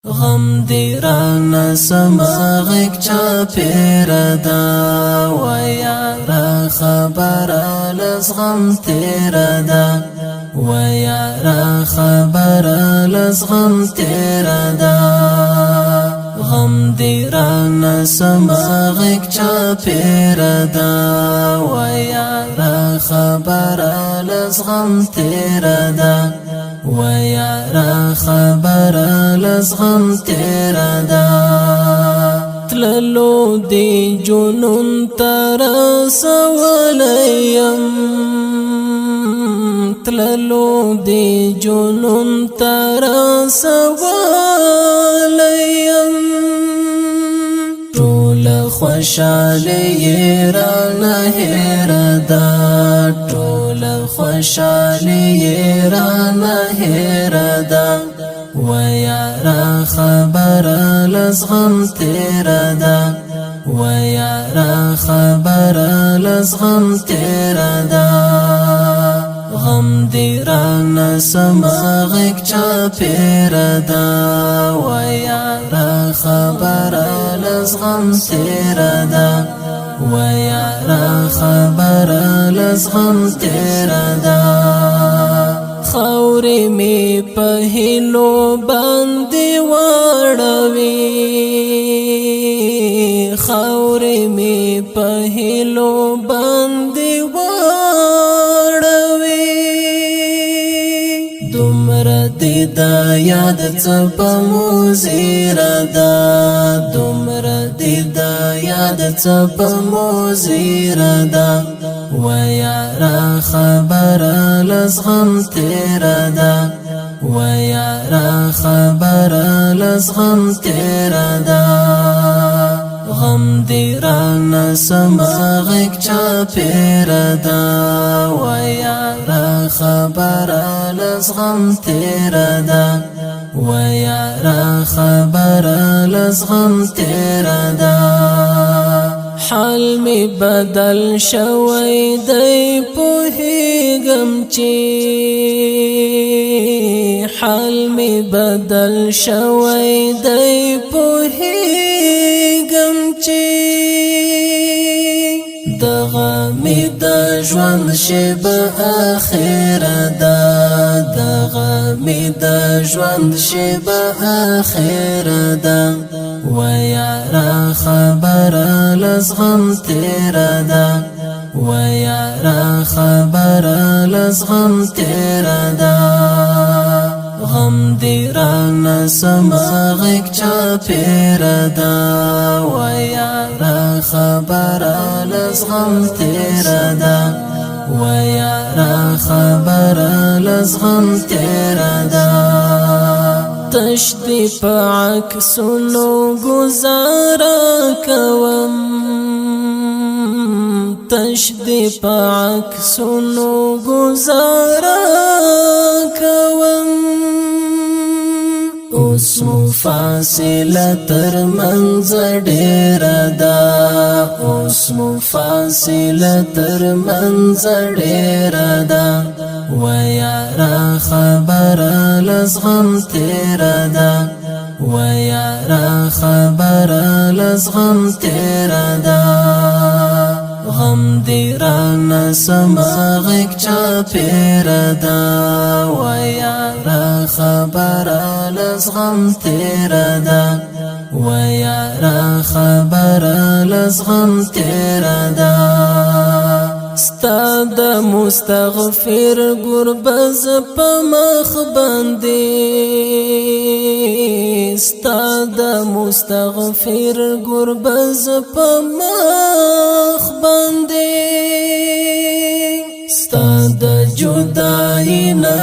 غم دی رانا سماغک چا پیر دا و یارا خبر لز غم تیر دا و یارا خبر لز غم تیر دا غم دی رانا سماغک چا پیر دا و یارا خبر لز غم تیر دا و یارا خبر لز غم تیر دا تللو دی جنون تر سولیم تللو دی جنون تر سولیم ټول خوشالی رانا هیر دا ټول خوشالی رانا هیر دا و یارا خبر لز غم تیر دا و یارا خبر لز غم تیر دا غم دی رانا سماغک چا پیر دا و یارا خبر لز غم تیر دا و یارا خبر لز غم تیر دا خوری می پهلو باندې وړوي خوری می پهلو باندې وړوي دومره دې دا یاد څه په مو زیر دا دومره دې دا یاد څه په مو زیر دا و یارا خبر لز غم تیر دا و یارا خبر لز غم تیر دا غم دی رانا سماغک چا پیر دا و یارا خبر لز غم تیر دا و یارا خبر لز غم تیر دا حال می بدل شوی دی پوهیږم چې حال می بدل شوی دی پوهیږم چې دغه می د ژوند شیبه اخر ده دغه می د ژوند شیبه اخر ده و یارا خبر لز غم تیر دا و یارا خبر لز غم تیر دا غم دی رانا سماغک چا پیر دا و یارا خبر لز غم تیر دا و یارا خبر لز غم تیر دا تشتی پا عکسونو گزارا کوم تشتی پا عکسونو گزارا کوم اوس مو فاصله تر منځ ډیر ده اوس مو فاصله تر منځ ډیر ده و یارا خبر لز غم تیر دا و یارا خبر لز غم تیر دا غم دی رانا سماغک چا پیر دا و یارا خبر لز غم تیر دا و یارا خبر لز غم تیر دا ستا د مستغفر ګربز په مخ باندې ستا د مستغفر ګربز په مخ باندې ستا د جدای نه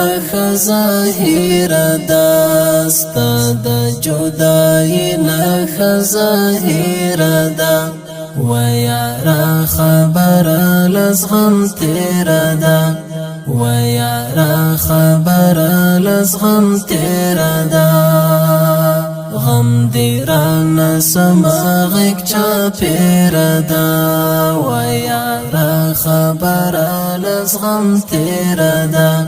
ظاهر ده ستا د جدای نه ظاهر ده و یارا خبر لز غم تیر دا و یارا خبر لز غم تیر دا غم دی رانا سماغک چا پیر دا و یارا خبر لز غم تیر دا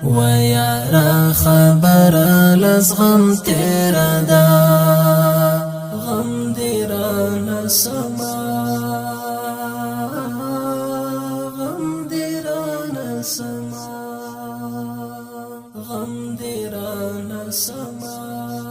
و یارا خبر لز غم تیر دا دیران سما